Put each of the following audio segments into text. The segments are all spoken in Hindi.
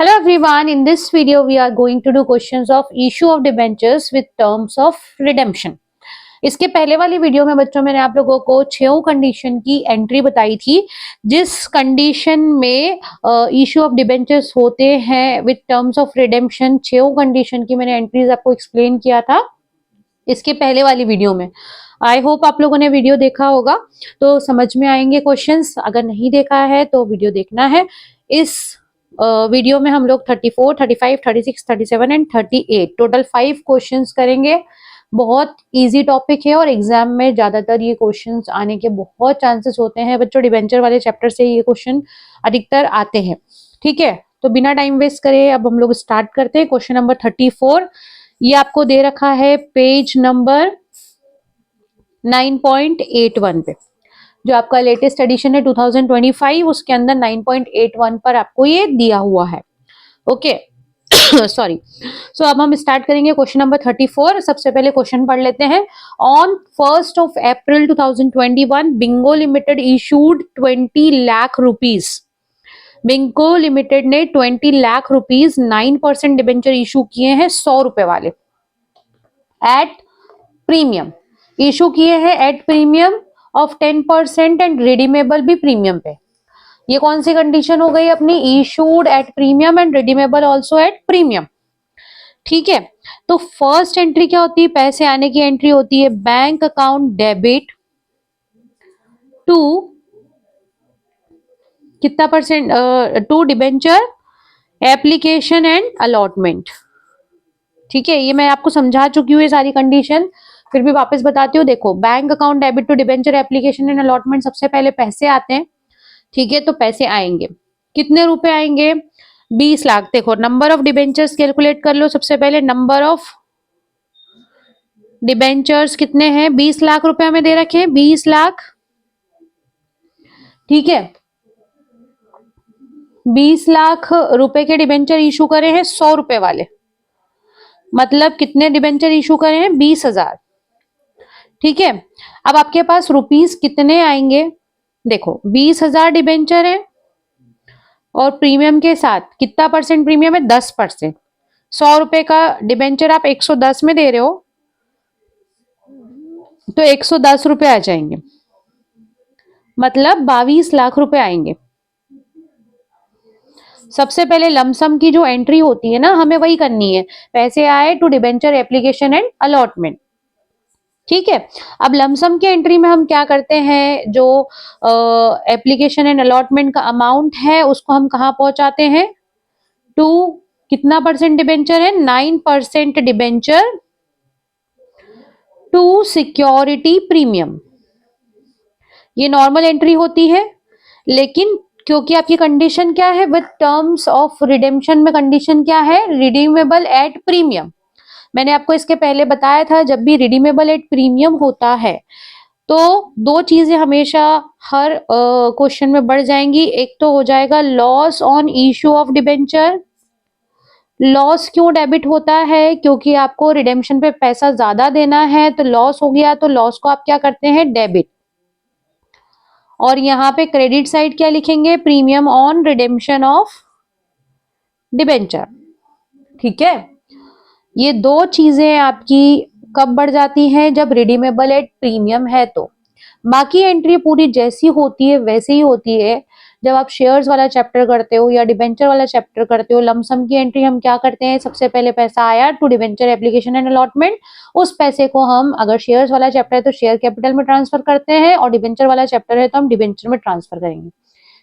Hello everyone, in this video we are going to do questions of issue of debentures with terms of redemption. इसके पहले वाली वीडियो में बच्चों मैंने आप लोगों को 6 कंडीशन की एंट्री बताई थी, जिस कंडीशन में इशू ऑफ डिबेंचर्स होते हैं with terms of redemption. 6 condition की मैंने एंट्रीज आपको एक्सप्लेन किया था इसके पहले वाली वीडियो में। आई होप आप लोगों ने वीडियो देखा होगा तो समझ में आएंगे क्वेश्चंस। अगर नहीं देखा है तो वीडियो देखना है। इस वीडियो में हम लोग 34, 35, 36, 37 एंड 38 टोटल 5 क्वेश्चंस करेंगे। बहुत इजी टॉपिक है और एग्जाम में ज्यादातर ये क्वेश्चंस आने के बहुत चांसेस होते हैं बच्चों। डिबेंचर वाले चैप्टर से ये क्वेश्चन अधिकतर आते हैं। ठीक है, तो बिना टाइम वेस्ट करे अब हम लोग स्टार्ट करते हैं। क्वेश्चन नंबर 34 ये आपको दे रखा है पेज नंबर 9.81 पे, जो आपका लेटेस्ट एडिशन है 2025, उसके अंदर 9.81 पर आपको ये दिया हुआ है। Okay sorry. सो अब हम स्टार्ट करेंगे क्वेश्चन नंबर 34। सबसे पहले क्वेश्चन पढ़ लेते हैं। On 1st of April 2021 Bingo limited issued 20 lakh rupees. Bingo limited ने 20 लाख रुपीज 9% डिबेंचर इशू किए हैं 100 रुपए वाले एट प्रीमियम। इशू किए हैं at premium of 10% and redeemable भी प्रीमियम पे। ये कौन सी कंडीशन हो गई अपनी? Issued at premium and redeemable also eight premium. ठीक है, तो फर्स्ट एंट्री क्या होती है? पैसे आने की एंट्री होती है बैंक अकाउंट डेबिट टू कितना percent to debenture application and allotment. ठीक है, ये मैं आपको समझा चुकी हूँ ये सारी कंडीशन, फिर भी वापस बताती हूँ। देखो, bank account debit to debenture application and allotment, सबसे पहले पैसे आते हैं। ठीक है, तो पैसे आएंगे, कितने रुपए आएंगे? 20 लाख। देखो, नंबर ऑफ डिबेंचर्स कैलकुलेट कर लो। सबसे पहले नंबर ऑफ डिबेंचर्स कितने हैं? 20 लाख रुपए हमें दे रखे हैं, 20 लाख। ठीक है, 20 लाख रुपए के डिबेंचर इशू करे हैं 100 रुपए वाले, मतलब कितने डिबेंचर इशू करे हैं? 20,000। ठीक है, अब आपके पास रुपीस कितने आएंगे? देखो, 20,000 डिबेंचर है और प्रीमियम के साथ कितना परसेंट प्रीमियम है? 10%। 100 रुपए का डिबेंचर आप 110 में दे रहे हो तो 110 रुपए आ जाएंगे, मतलब 22 लाख रुपए आएंगे। सबसे पहले लमसम की जो एंट्री होती है ना, हमें वही करनी है। पैसे आए to debenture application and allotment. ठीक है, अब लमसम की एंट्री में हम क्या करते हैं? जो एप्लीकेशन एंड अलॉटमेंट का अमाउंट है उसको हम कहाँ पहुंचाते हैं? टू कितना परसेंट डिबेंचर है? 9% डिबेंचर टू सिक्योरिटी प्रीमियम। ये नॉर्मल एंट्री होती है, लेकिन क्योंकि आपकी कंडीशन क्या है विद टर्म्स ऑफ रिडेम्पशन में? कंडीशन क्या है? Redeemable at premium. मैंने आपको इसके पहले बताया था, जब भी रिडीमेबल एट प्रीमियम होता है तो दो चीजें हमेशा हर क्वेश्चन में बढ़ जाएंगी। एक तो हो जाएगा loss on issue of debenture. Loss क्यों डेबिट होता है? क्योंकि आपको रिडेम्पशन पे पैसा ज्यादा देना है, तो लॉस हो गया, तो लॉस को आप क्या करते हैं? डेबिट। और यहाँ पे क्रेडिट साइड क्या लिखेंगे? Premium on redemption of debenture. ठीक है, ये दो चीजें आपकी कब बढ़ जाती हैं? जब रिडीमेबल एट प्रीमियम है। तो बाकी एंट्री पूरी जैसी होती है वैसे ही होती है। जब आप शेयर्स वाला चैप्टर करते हो या डिबेंचर वाला चैप्टर करते हो, लमसम की एंट्री हम क्या करते हैं? सबसे पहले पैसा आया to debenture application and allotment, उस पैसे को हम, अगर शेयर्स वाला चैप्टर है तो शेयर कैपिटल में ट्रांसफर करते हैं, और डिबेंचर वाला चैप्टर है तो हम डिबेंचर में ट्रांसफर करेंगे।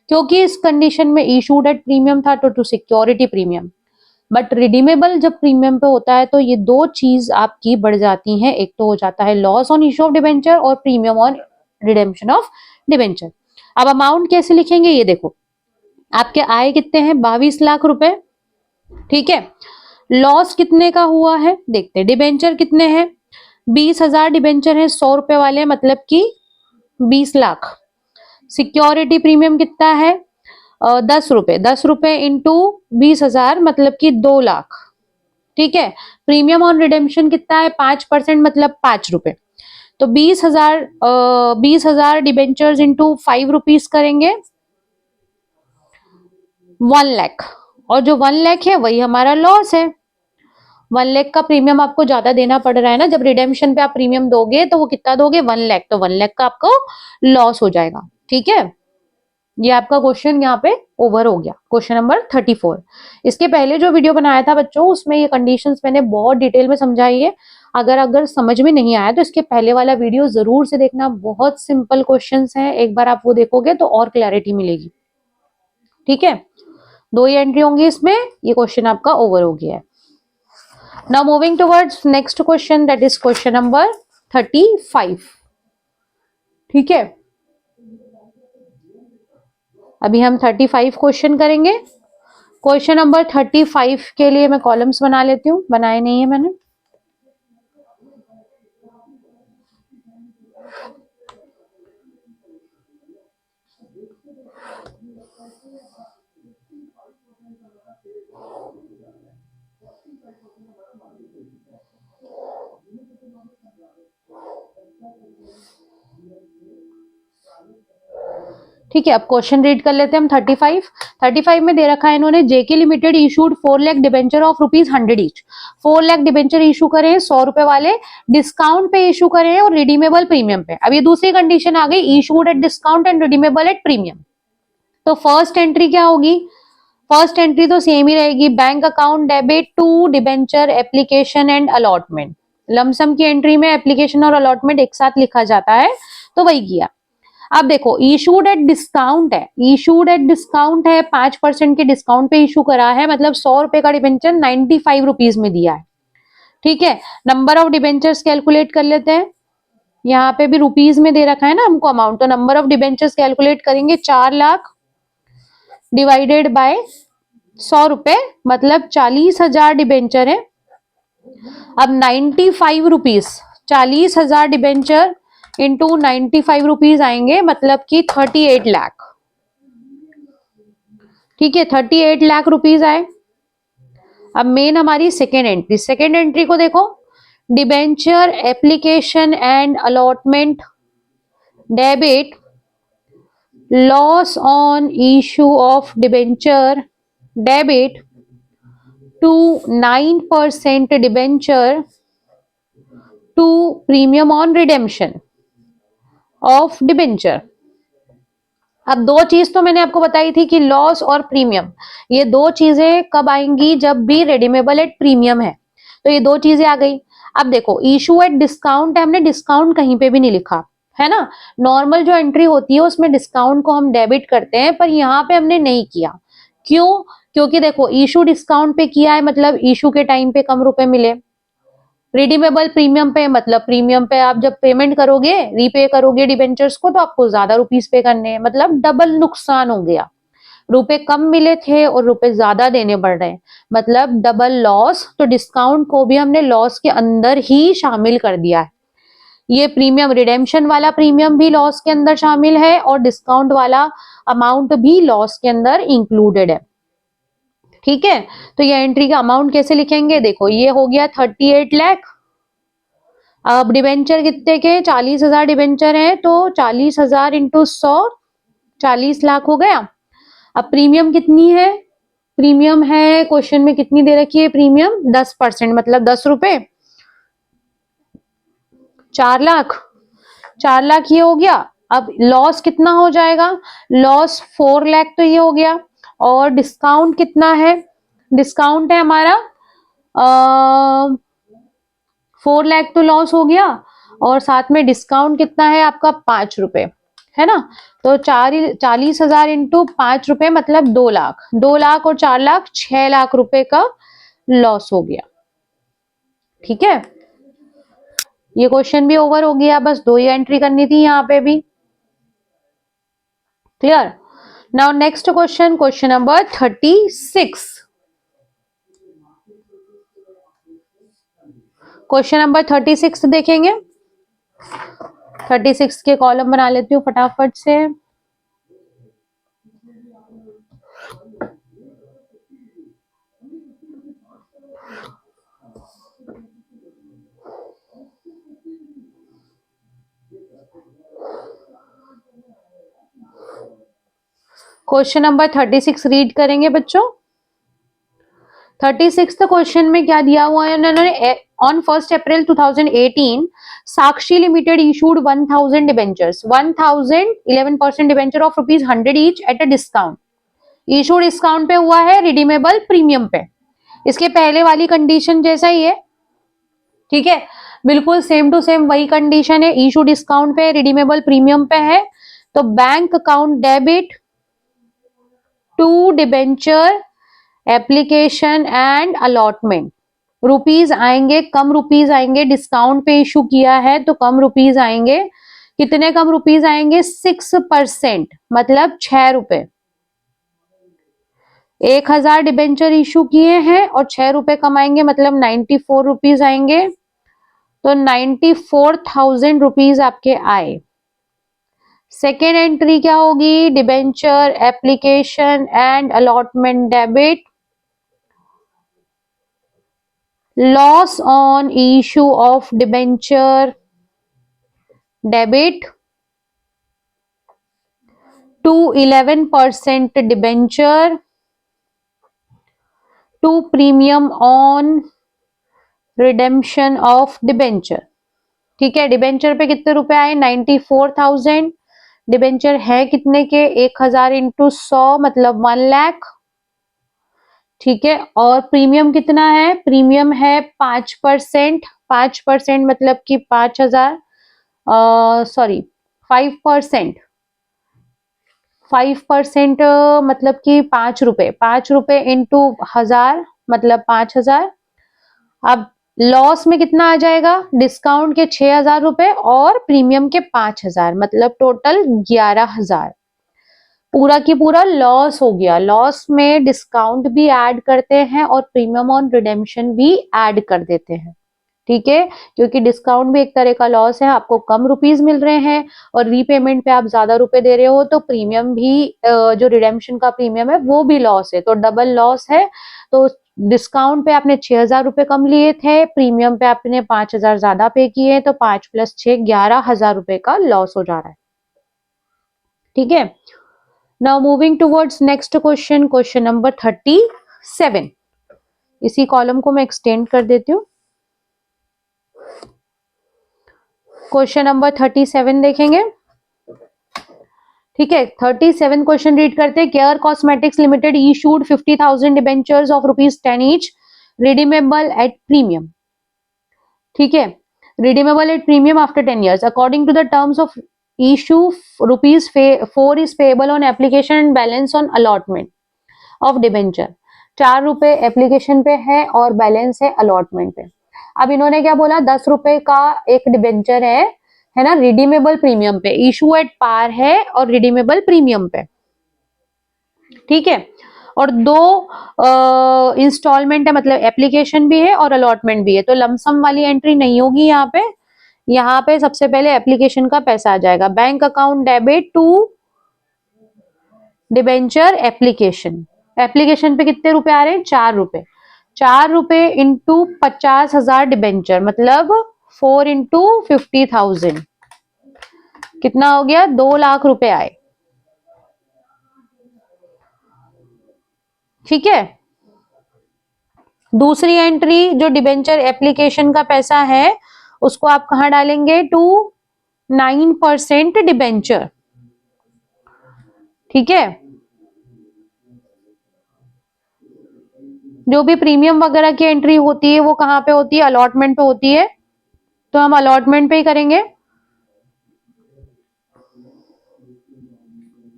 क्योंकि इस कंडीशन में इशूड एट प्रीमियम था तो to security premium, but redeemable जब प्रीमियम पे होता है तो ये दो चीज आपकी बढ़ जाती हैं। एक तो हो जाता है loss on issue of debenture और premium on redemption of debenture. अब अमाउंट कैसे लिखेंगे? ये देखो, आपके आए कितने हैं? 22 लाख रुपए। ठीक है, लॉस कितने का हुआ है देखते हैं। डिबेंचर कितने हैं? 20,000 डिबेंचर है 100 रुपए वाले, मतलब कि 20 लाख। सिक्योरिटी प्रीमियम कितना है? 10 रुपए। 10 रुपए इंटू 20,000 मतलब कि 2 लाख। ठीक है, प्रीमियम ऑन रिडेम्पशन कितना है? 5%, मतलब 5 रुपए। तो 20,000 डिबेंचर्स इंटू 5 रुपीज करेंगे 1 लाख। और जो 1 लाख है वही हमारा लॉस है। 1 लाख का प्रीमियम आपको ज्यादा देना पड़ रहा है ना, जब रिडेम्पशन पे आप प्रीमियम दोगे तो वो कितना दोगे, 1 लाख, तो 1 लाख का आपको लॉस हो जाएगा। ठीक है, ये आपका क्वेश्चन यहाँ पे ओवर हो गया, क्वेश्चन नंबर 34। इसके पहले जो वीडियो बनाया था बच्चों, उसमें ये कंडीशंस मैंने बहुत डिटेल में समझाई है। अगर समझ में नहीं आया तो इसके पहले वाला वीडियो जरूर से देखना, बहुत सिंपल क्वेश्चंस हैं, एक बार आप वो देखोगे तो और क्लैरिटी मिलेगी। ठीक है, 2 ही एंट्री होंगी इसमें, ये क्वेश्चन आपका ओवर हो गया है। Now moving towards next question, that is question number 35। ठीक है, अभी हम 35 क्वेश्चन करेंगे। क्वेश्चन नंबर 35 के लिए मैं कॉलम्स बना लेती हूँ, बनाए नहीं है मैंने। ठीक है, अब क्वेश्चन रीड कर लेते हैं हम। 35 में दे रखा है इन्होंने, JK limited issued 4 lakh debenture of ₹100 each. 4 lakh debenture issue करे हैं 100 रुपए वाले, डिस्काउंट पे इशू करे हैं और रिडीमेबल प्रीमियम पे। अब ये दूसरी कंडीशन आ गई, issued at discount and redeemable at premium. तो फर्स्ट एंट्री क्या होगी, फर्स्ट एंट्री तो सेम ही रहेगी, bank account debit to debenture application and allotment. Lump sum की एंट्री में एप्लीकेशन और अलॉटमेंट एक साथ लिखा जाता है, तो वही किया। अब देखो, इशूड एट डिस्काउंट है, इशूड एट डिस्काउंट है, 5% के डिस्काउंट पे इशू करा है, मतलब 100 रुपए का डिबेंचर 95 रुपीज में दिया है। ठीक है, नंबर ऑफ डिबेंचर्स कैलकुलेट कर लेते हैं, यहाँ पे भी रुपीज में दे रखा है ना हमको अमाउंट, तो नंबर ऑफ डिबेंचर्स कैलकुलेट करेंगे, 4 लाख डिवाइडेड बाय 100 रुपए, मतलब 40,000 डिबेंचर है। अब 95 रुपीज, 40,000 डिबेंचर इंटू 95 रुपीज आएंगे, मतलब कि 38 लाख। ठीक है, 38 लाख रुपीज आए। अब मेन हमारी सेकेंड एंट्री को देखो, debenture application and allotment debit loss on issue of debenture debit to 9% debenture to premium on redemption of debenture. अब दो चीज तो मैंने आपको बताई थी कि लॉस और प्रीमियम, ये दो चीजें कब आएंगी, जब भी रिडीमेबल एट प्रीमियम है, तो ये दो चीजें आ गई। अब देखो, इशू एट डिस्काउंट है, हमने डिस्काउंट कहीं पे भी नहीं लिखा है ना, नॉर्मल जो एंट्री होती है उसमें डिस्काउंट को हम डेबिट करते हैं, पर यहाँ पे हमने नहीं किया। क्यों, क्योंकि देखो इशू डिस्काउंट पे किया है, मतलब इशू के टाइम पे कम रुपए मिले, रिडीमेबल प्रीमियम पे मतलब प्रीमियम पे आप जब पेमेंट करोगे, रीपे करोगे डिबेंचर्स को, तो आपको ज्यादा रुपीस पे करने हैं, मतलब डबल नुकसान हो गया, रुपए कम मिले थे और रुपए ज्यादा देने पड़ रहे हैं, मतलब डबल लॉस। तो डिस्काउंट को भी हमने लॉस के अंदर ही शामिल कर दिया है। ये प्रीमियम, रिडेम्पशन वाला प्रीमियम भी लॉस के अंदर शामिल है और डिस्काउंट वाला अमाउंट भी लॉस के अंदर इंक्लूडेड है। ठीक है, तो ये एंट्री का अमाउंट कैसे लिखेंगे, देखो ये हो गया 38 लाख। अब डिबेंचर कितने के, 40,000 डिबेंचर है, तो 40,000 इंटू 100, 40 लाख हो गया। अब प्रीमियम कितनी है, प्रीमियम है क्वेश्चन में कितनी दे रखी है, प्रीमियम 10%, मतलब 10 रुपए, 4 लाख, 4 लाख ये हो गया। अब लॉस कितना हो जाएगा, लॉस 4 लाख तो ये हो गया, और डिस्काउंट कितना है, डिस्काउंट है हमारा 4 लाख तो लॉस हो गया, और साथ में डिस्काउंट कितना है आपका 5 रुपए, है ना, तो 40,000 इंटू 5 रुपए मतलब 2 लाख, 2 लाख और 4 लाख 6 लाख रुपए का लॉस हो गया। ठीक है, ये क्वेश्चन भी ओवर हो गया, बस दो ही एंट्री करनी थी यहाँ पे भी। Clear, now next question, question number 36। Question number 36 देखेंगे, 36 के कॉलम बना लेती हूँ फटाफट से। क्वेश्चन नंबर 36 रीड करेंगे बच्चों। 36 क्वेश्चन में क्या दिया हुआ है उन्होंने, on 1 April 2018 Sakshi limited issued 1000 debentures, 1000 11% debenture of ₹100 each at a discount. Issue discount पे हुआ है, रिडीमेबल प्रीमियम पे। इसके पहले वाली कंडीशन जैसा ही है, ठीक है, बिल्कुल सेम टू सेम वही कंडीशन है, इशू डिस्काउंट पे, रिडीमेबल प्रीमियम पे है। तो bank account debit to debenture application and allotment, rupees आएंगे, कम रुपीज आएंगे, डिस्काउंट पे इशू किया है तो कम रुपीज आएंगे। कितने कम रुपीज आएंगे? 6%, मतलब 6 रुपए। 1000 डिबेंचर इशू किए हैं और 6 रुपए कमाएंगे, मतलब 94 रुपीज आएंगे। तो 94,000 रुपीज आपके आए। सेकेंड एंट्री क्या होगी? Debenture application and allotment debit, loss on issue of debenture debit to 11% debenture to premium on redemption of debenture. ठीक है, डिबेंचर पे कितने रुपए आए? 94,000। डिबेंचर है कितने के? 1000 इंटू 100 मतलब 1 लाख। ठीक है, और प्रीमियम कितना है? प्रीमियम है 5%। 5% मतलब कि 5000, सॉरी 5%। 5% मतलब कि 5 रुपए। 5 रुपए इंटू 1000 मतलब 5000। अब लॉस में कितना आ जाएगा? डिस्काउंट के 6000 रुपए और प्रीमियम के 5000, मतलब टोटल 11000। पूरा की पूरा लॉस हो गया। लॉस में डिस्काउंट भी ऐड करते हैं और प्रीमियम ऑन रिडेम्पशन भी ऐड कर देते हैं। ठीक है, क्योंकि डिस्काउंट भी एक तरह का लॉस है, आपको कम रुपीज मिल रहे हैं और रीपेमेंट पे आप ज्यादा रुपए दे रहे हो, तो प्रीमियम भी जो रिडेम्पशन का प्रीमियम है वो भी लॉस है, तो डबल लॉस है। तो डिस्काउंट पे आपने 6000 रुपए कम लिए थे, प्रीमियम पे आपने 5000 ज्यादा पे किए, तो 5 + 6 11,000 रुपए का लॉस हो जा रहा है। ठीक है, now moving towards next question, question number 37। इसी कॉलम को मैं एक्सटेंड कर देती हूँ। क्वेश्चन नंबर 37 देखेंगे। ठीक है, 37 क्वेश्चन रीड करते हैं। Care cosmetics limited issued 50,000 debentures of ₹10 each, redeemable at premium. ठीक है, redeemable at premium after 10 years according to the terms of issue ₹4 is payable on application and balance on allotment of debenture. 4 रुपए एप्लीकेशन पे है और बैलेंस है अलॉटमेंट पे। अब इन्होंने क्या बोला? 10 रुपए का एक डिबेंचर है ना, रिडीमेबल प्रीमियम पे, इशू एट पार है और रिडीमेबल प्रीमियम पे। ठीक है, और 2 इंस्टॉलमेंट है, मतलब एप्लीकेशन भी है और अलॉटमेंट भी है, तो लमसम वाली एंट्री नहीं होगी यहाँ पे। यहाँ पे सबसे पहले एप्लीकेशन का पैसा आ जाएगा। Bank account debit to debenture application. Application पे कितने रुपए आ रहे हैं? 4 रुपए। 4 रुपए इंटू 50,000 डिबेंचर, मतलब 4 इंटू 50,000, कितना हो गया? 2 लाख रुपए आए। ठीक है, दूसरी एंट्री जो डिबेंचर एप्लीकेशन का पैसा है उसको आप कहां डालेंगे? To 9% debenture. ठीक है, जो भी प्रीमियम वगैरह की एंट्री होती है वो कहां पे होती है? अलॉटमेंट पे होती है, तो हम अलॉटमेंट पे ही करेंगे।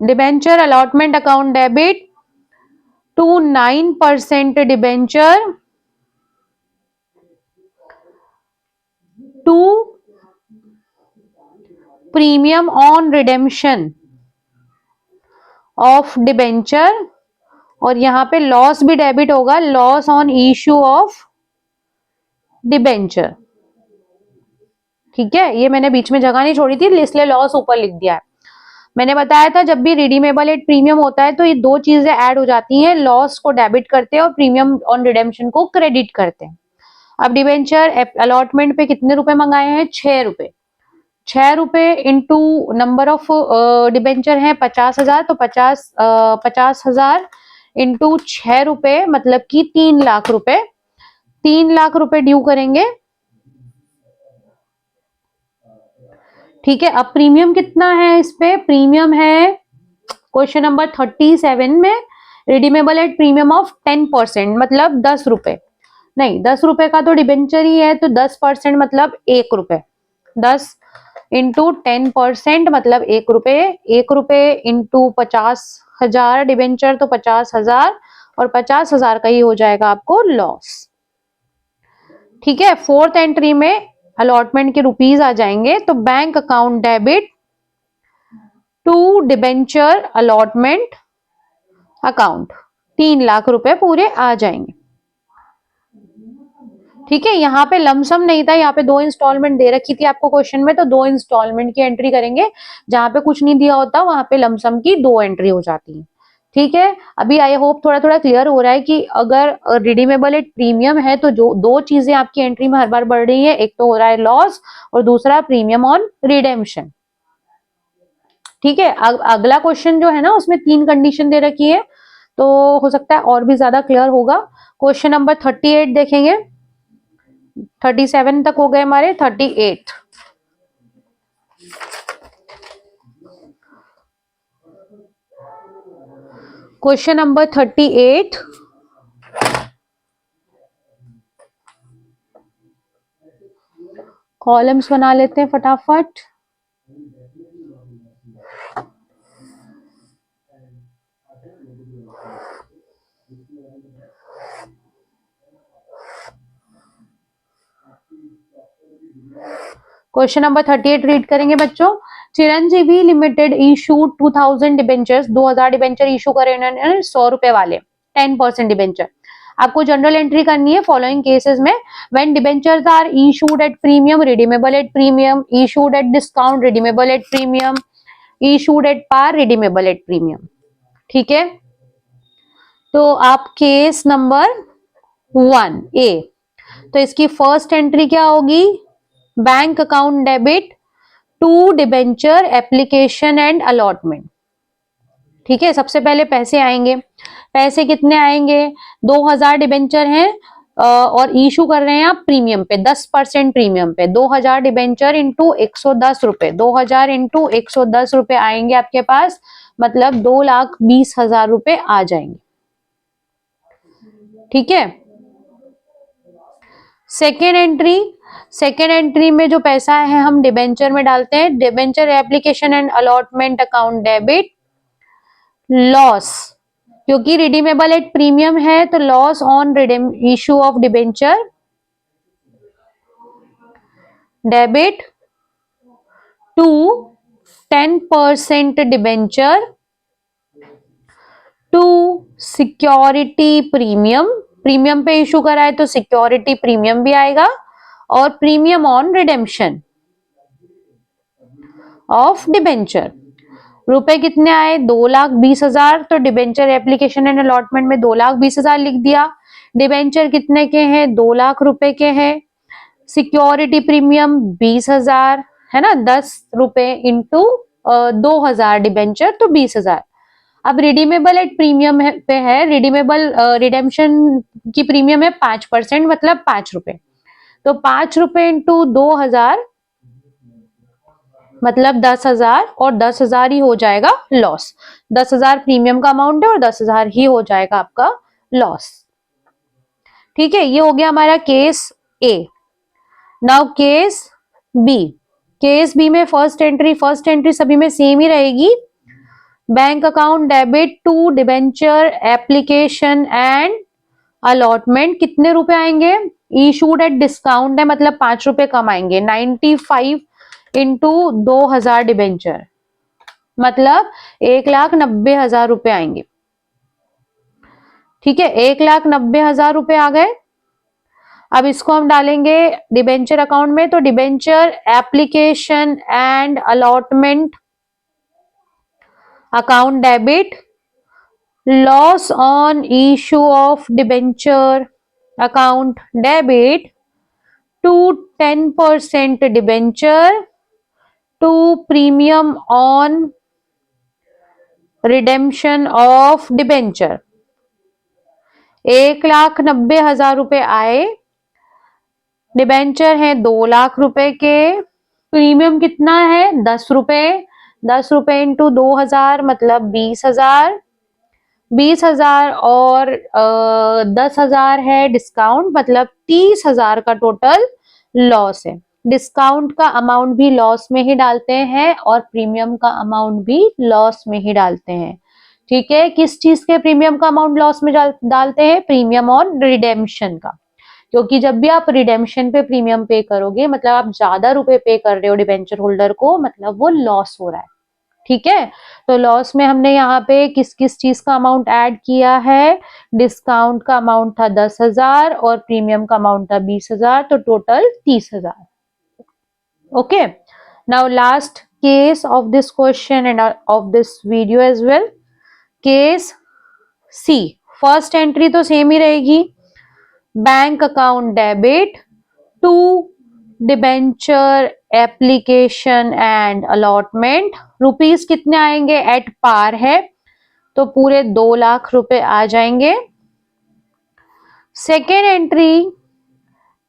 Debenture allotment account debit to 9% debenture to premium on redemption of debenture, और यहां पे लॉस भी डेबिट होगा, loss on issue of debenture. ठीक है, ये मैंने बीच में जगह नहीं छोड़ी थी इसलिए लॉस ऊपर लिख दिया है। मैंने बताया था जब भी रिडीमेबल एट प्रीमियम होता है तो ये 2 चीजें ऐड हो जाती हैं, लॉस को डेबिट करते हैं और प्रीमियम ऑन रिडेम्पशन को क्रेडिट करते हैं। अब डिबेंचर अलॉटमेंट पे कितने रुपए मंगाए हैं? 6 रुपए। 6 रुपए इंटू नंबर ऑफ डिबेंचर है 50,000, तो 50,000 इंटू 6 रुपए मतलब कि 3 लाख रुपए, 3 लाख रुपए ड्यू करेंगे। ठीक है, अब प्रीमियम कितना है इस पे? प्रीमियम है क्वेश्चन नंबर 37 में, रिडीमेबल एट प्रीमियम ऑफ 10%, मतलब 10 रुपए। नहीं, 10 रुपए का तो डिबेंचर ही है, तो 10% मतलब 1 रुपए। 10 × 10% मतलब 1 रुपए। 1 रुपए इंटू 50,000 डिबेंचर, तो 50,000, और 50,000 का ही हो जाएगा आपको लॉस। ठीक है, फोर्थ एंट्री में अलॉटमेंट के रुपीज आ जाएंगे, तो bank account debit to debenture allotment account, 3 lakh रुपए पूरे आ जाएंगे। ठीक है, यहाँ पे लमसम नहीं था, यहाँ पे 2 इंस्टॉलमेंट दे रखी थी आपको क्वेश्चन में, तो 2 इंस्टॉलमेंट की एंट्री करेंगे। जहां पे कुछ नहीं दिया होता वहां पे लमसम की 2 एंट्री हो जाती है। ठीक है, अभी आई होप थोड़ा थोड़ा क्लियर हो रहा है कि अगर रिडीमेबल एट प्रीमियम है तो जो 2 चीजें आपकी एंट्री में हर बार बढ़ रही है, एक तो हो रहा है लॉस और दूसरा प्रीमियम ऑन रिडेम्पशन। ठीक है, अगला क्वेश्चन जो है ना उसमें 3 कंडीशन दे रखी है, तो हो सकता है और भी ज्यादा क्लियर होगा। क्वेश्चन नंबर 38 देखेंगे, 37 तक हो गए हमारे, 38। क्वेश्चन नंबर 38, कॉलम्स बना लेते हैं फटाफट। क्वेश्चन नंबर 38 रीड करेंगे बच्चों। Chiranjeevi limited issued 2000 debentures, 2000 debenture issue करे उन्होंने 100 रुपए वाले, 10% डिबेंचर। आपको जनरल एंट्री करनी है फॉलोइंग केसेस में, when debentures are issued at premium redeemable at premium, issued at discount redeemable at premium, issued at par redeemable at premium. ठीक है, तो आप केस नंबर 1 ए, तो इसकी फर्स्ट एंट्री क्या होगी? Bank account debit to debenture application and allotment. ठीक है, सबसे पहले पैसे आएंगे। पैसे कितने आएंगे? 2000 डिबेंचर हैं और इशू कर रहे हैं आप प्रीमियम पे, 10% प्रीमियम पे। 2000 डिबेंचर इंटू 110 रुपए, 2000 इंटू 110 रुपए आएंगे आपके पास, मतलब 2,20,000 रुपए आ जाएंगे। ठीक है, सेकेंड एंट्री, सेकेंड एंट्री में जो पैसा है हम डिबेंचर में डालते हैं, debenture application and allotment account debit loss, क्योंकि रिडीमेबल एट प्रीमियम है तो loss on issue of debenture debit to 10% debenture to security premium, premium पे इशू करा है तो सिक्योरिटी प्रीमियम भी आएगा, और premium on redemption of debenture. रुपए कितने आए? 2,20,000, तो डिबेंचर एप्लीकेशन एंड अलॉटमेंट में 2,20,000 लिख दिया। डिबेंचर कितने के हैं? 2 लाख रुपए के हैं। सिक्योरिटी प्रीमियम 20,000 है ना, 10 रुपए इंटू 2,000 डिबेंचर, तो 20,000। अब रिडीमेबल एट प्रीमियम पे है, रिडीमेबल रिडेम्पशन की प्रीमियम है 5%, मतलब 5 रुपए, तो 5 रुपए इंटू 2,000 मतलब 10,000, और 10,000 ही हो जाएगा लॉस। 10,000 प्रीमियम का अमाउंट है और 10,000 ही हो जाएगा आपका लॉस। ठीक है, ये हो गया हमारा case A. Now case B, case B में फर्स्ट एंट्री सभी में सेम ही रहेगी, bank account debit to debenture application and allotment. कितने रुपए आएंगे? इशूड एट डिस्काउंट है मतलब 5 रुपए कम आएंगे, 95 इंटू 2,000 डिबेंचर, मतलब 1,90,000 रुपए आएंगे। ठीक है, 1,90,000 रुपए आ गए। अब इसको हम डालेंगे डिबेंचर अकाउंट में, तो debenture application and allotment account debit loss on issue of debenture account debit to 10% debenture to premium on redemption of debenture. 1,90,000 रुपए आए, डिबेंचर है 2 लाख रुपए के, प्रीमियम कितना है 10 रुपए, 10 रुपए इंटू 2,000 मतलब 20,000, 20,000 और 10,000 है डिस्काउंट मतलब 30,000 का टोटल लॉस है। डिस्काउंट का अमाउंट भी लॉस में ही डालते हैं और प्रीमियम का अमाउंट भी लॉस में ही डालते हैं। ठीक है, किस चीज के प्रीमियम का अमाउंट लॉस में डालते हैं? प्रीमियम ऑन रिडेम्पशन का, क्योंकि जब भी आप रिडेम्पशन पे प्रीमियम पे करोगे मतलब आप ज्यादा रुपए पे कर रहे हो डिबेंचर होल्डर को, मतलब वो लॉस हो रहा है। ठीक है, तो लॉस में हमने यहाँ पे किस किस चीज का अमाउंट ऐड किया है? डिस्काउंट का अमाउंट था 10,000 और प्रीमियम का अमाउंट था 20,000, तो total 30,000। Okay, now last case of this question end of this video as well, case C. First entry तो सेम ही रहेगी, bank account debit to debenture application and allotment, rupees कितने आएंगे? एट पार है तो पूरे 2 लाख रुपए आ जाएंगे। Second entry,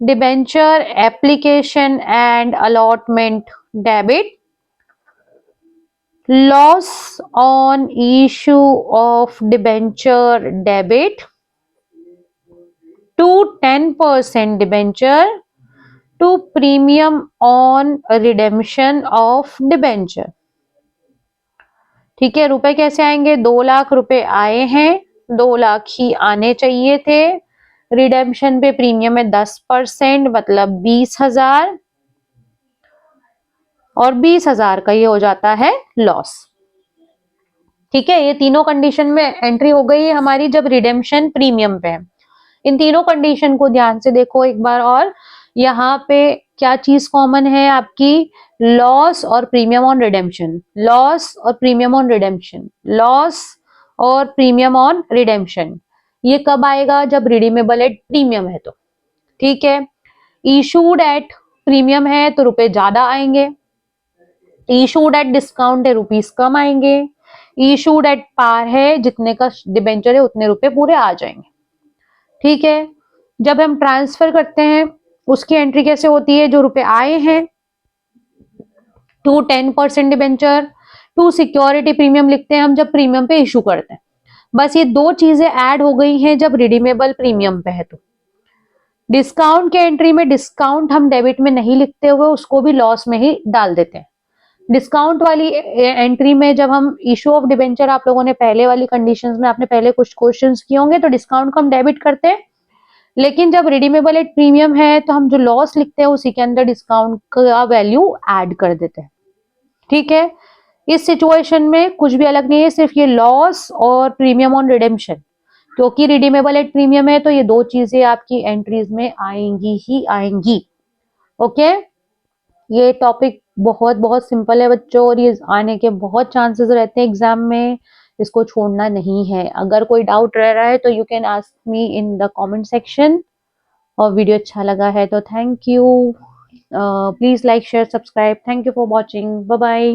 debenture application and allotment debit, loss on issue of debenture debit to 10% debenture to premium on redemption of debenture. ठीक है, रुपए कैसे आएंगे? 2 लाख रुपए आए हैं, 2 लाख ही आने चाहिए थे। रिडेम्पशन पे प्रीमियम है 10% मतलब 20,000 और 20,000 का ये हो जाता है लॉस। ठीक है, ये तीनों कंडीशन में एंट्री हो गई है हमारी जब रिडेम्पशन प्रीमियम पे है। इन तीनों कंडीशन को ध्यान से देखो एक बार और, यहाँ पे क्या चीज कॉमन है आपकी? लॉस और प्रीमियम ऑन रिडेम्पशन, लॉस और प्रीमियम ऑन रिडेम्पशन, लॉस और प्रीमियम ऑन रिडेम्पशन। ये कब आएगा? जब रिडीमेबल एट प्रीमियम है तो। ठीक है, इशूड एट प्रीमियम है तो रुपए ज्यादा आएंगे, इशूड एट डिस्काउंट है रुपीस कम आएंगे, इशूड एट पार है जितने का डिबेंचर है उतने रुपए पूरे आ जाएंगे। ठीक है, जब हम ट्रांसफर करते हैं उसकी एंट्री कैसे होती है? जो रुपए आए हैं to 10% debenture to security premium लिखते हैं हम जब प्रीमियम पे इशू करते हैं। बस ये दो चीजें ऐड हो गई हैं जब रिडीमेबल प्रीमियम पे है तो। डिस्काउंट के एंट्री में डिस्काउंट हम डेबिट में नहीं लिखते हुए उसको भी लॉस में ही डाल देते हैं। डिस्काउंट वाली एंट्री में जब हम इशू ऑफ डिबेंचर, आप लोगों ने पहले वाली कंडीशंस में आपने पहले कुछ क्वेश्चंस किए होंगे, तो डिस्काउंट को हम डेबिट करते हैं, लेकिन जब रिडीमेबल एट प्रीमियम है तो हम जो लॉस लिखते हैं उसी के अंदर डिस्काउंट का वैल्यू ऐड कर देते हैं। ठीक है, इस सिचुएशन में कुछ भी अलग नहीं है, सिर्फ ये लॉस और प्रीमियम ऑन रिडेम्पशन, क्योंकि रिडीमेबल एट प्रीमियम है तो ये दो चीजें आपकी एंट्रीज में आएंगी ही आएंगी। ओके, ये टॉपिक बहुत बहुत सिंपल है बच्चों और ये आने के बहुत चांसेस रहते हैं एग्जाम में, इसको छोड़ना नहीं है। अगर कोई डाउट रह रहा है तो you can ask me in the comment section. और वीडियो अच्छा लगा है तो thank you, please like share subscribe, thank you for watching, bye bye.